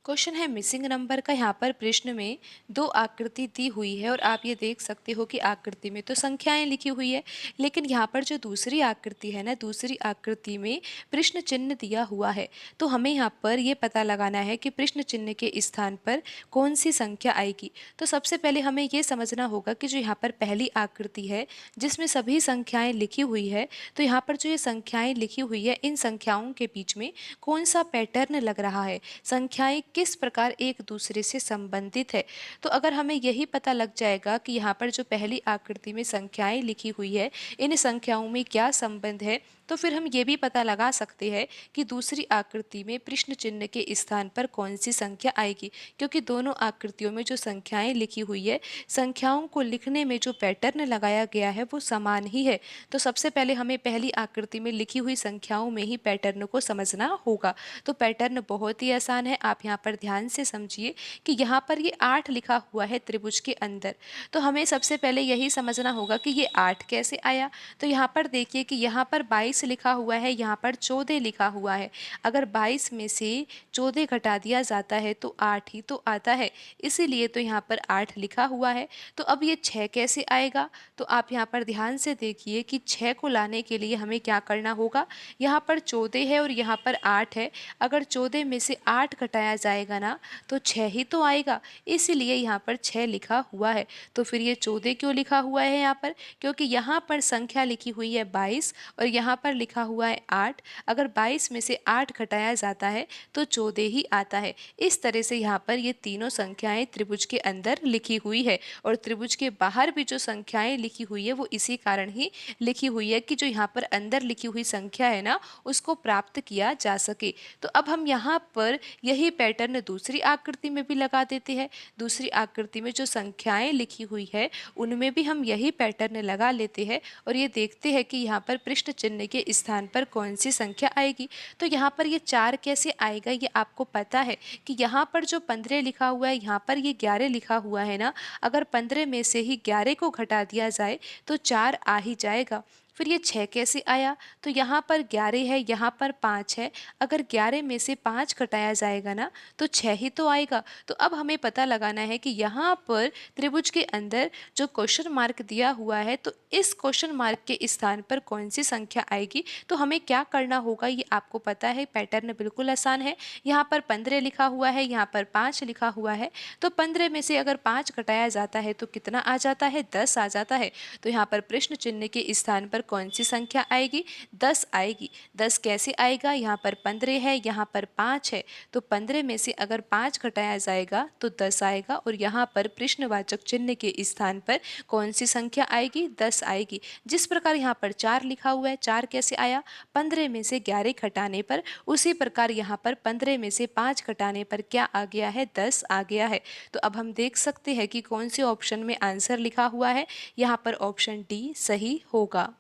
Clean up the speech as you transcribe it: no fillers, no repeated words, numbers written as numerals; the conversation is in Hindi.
क्वेश्चन है मिसिंग नंबर का। यहाँ पर प्रश्न में दो आकृति दी हुई है और आप ये देख सकते हो कि आकृति में तो संख्याएं लिखी हुई है, लेकिन यहाँ पर जो दूसरी आकृति है ना, दूसरी आकृति में प्रश्न चिन्ह दिया हुआ है। तो हमें यहाँ पर ये पता लगाना है कि प्रश्न चिन्ह के स्थान पर कौन सी संख्या आएगी। तो सबसे पहले हमें ये समझना होगा कि जो यहाँ पर पहली आकृति है जिसमें सभी संख्याएं लिखी हुई है, तो यहाँ पर जो ये संख्याएं लिखी हुई है, इन संख्याओं के बीच में कौन सा पैटर्न लग रहा है, संख्याएं किस प्रकार एक दूसरे से संबंधित है। तो अगर हमें यही पता लग जाएगा कि यहाँ पर जो पहली आकृति में संख्याएं लिखी हुई है, इन संख्याओं में क्या संबंध है, तो फिर हम ये भी पता लगा सकते हैं कि दूसरी आकृति में प्रश्न चिन्ह के स्थान पर कौन सी संख्या आएगी, क्योंकि दोनों आकृतियों में जो संख्याएं लिखी हुई है, संख्याओं को लिखने में जो पैटर्न लगाया गया है वो समान ही है। तो सबसे पहले हमें पहली आकृति में लिखी हुई संख्याओं में ही पैटर्न को समझना होगा। तो पैटर्न बहुत ही आसान है, आप यहाँ पर ध्यान से समझिए कि यहाँ पर ये 8 लिखा हुआ है त्रिभुज के अंदर। तो हमें सबसे पहले यही समझना होगा कि ये 8 कैसे आया। तो यहाँ पर देखिए कि यहाँ पर 22 लिखा हुआ है, यहाँ पर 14 लिखा हुआ है। अगर 22 में से 14 घटा दिया जाता है तो 8 ही तो आता है, इसीलिए तो यहाँ पर 8 लिखा हुआ है। तो अब ये 6 कैसे आएगा, तो आप यहाँ पर ध्यान से देखिए कि 6 को लाने के लिए हमें क्या करना होगा। यहाँ पर 14 है और यहाँ पर 8 है, अगर 14 में से 8 घटाया जाएगा ना तो 6 ही तो आएगा, इसीलिए यहाँ पर 6 लिखा हुआ है। तो फिर ये 14 क्यों लिखा हुआ है यहाँ पर, क्योंकि यहाँ पर संख्या लिखी हुई है 22 और यहाँ पर लिखा हुआ है 8। अगर 22 में से 8 घटाया जाता है तो 14 ही आता है। इस तरह से यहाँ पर ये तीनों संख्याएं त्रिभुज के अंदर लिखी हुई है और त्रिभुज के बाहर भी जो संख्याएं लिखी हुई है वो इसी कारण ही लिखी हुई है कि जो यहाँ पर अंदर लिखी हुई संख्या है ना, उसको प्राप्त किया जा सके। तो अब हम यहाँ पर यही पैटर्न दूसरी आकृति में भी लगा देते हैं। दूसरी आकृति में जो संख्याएं लिखी हुई है उनमें भी हम यही पैटर्न लगा लेते हैं और ये देखते हैं कि यहाँ पर प्रश्न चिन्ह के स्थान पर कौन सी संख्या आएगी। तो यहाँ पर ये 4 कैसे आएगा, ये आपको पता है कि यहाँ पर जो 15 लिखा हुआ है, यहाँ पर ये 11 लिखा हुआ है ना, अगर 15 में से ही 11 को घटा दिया जाए तो 4 आ ही जाएगा। फिर ये 6 कैसे आया, तो यहाँ पर 11 है, यहाँ पर 5 है, अगर 11 में से 5 घटाया जाएगा ना तो 6 ही तो आएगा। तो अब हमें पता लगाना है कि यहाँ पर त्रिभुज के अंदर जो क्वेश्चन मार्क दिया हुआ है, तो इस क्वेश्चन मार्क के स्थान पर कौन सी संख्या आएगी। तो हमें क्या करना होगा ये आपको पता है, पैटर्न बिल्कुल आसान है। यहाँ पर 15 लिखा हुआ है, यहाँ पर 5 लिखा हुआ है, तो 15 में से अगर 5 घटाया जाता है तो कितना आ जाता है, 10 आ जाता है। तो यहाँ पर प्रश्न चिन्ह के स्थान पर कौन सी संख्या आएगी, 10 आएगी। 10 कैसे आएगा, यहाँ पर 15 है, यहाँ पर 5 है, तो 15 में से अगर 5 घटाया जाएगा तो 10 आएगा और यहाँ पर प्रश्नवाचक चिन्ह के स्थान पर कौन सी संख्या आएगी, 10 आएगी। जिस प्रकार यहाँ पर 4 लिखा हुआ है, 4 कैसे आया, 15 में से 11 घटाने पर, उसी प्रकार यहाँ पर 15 में से 5 घटाने पर क्या आ गया है, 10 आ गया है। तो अब हम देख सकते हैं कि कौन से ऑप्शन में आंसर लिखा हुआ है, यहाँ पर ऑप्शन डी सही होगा।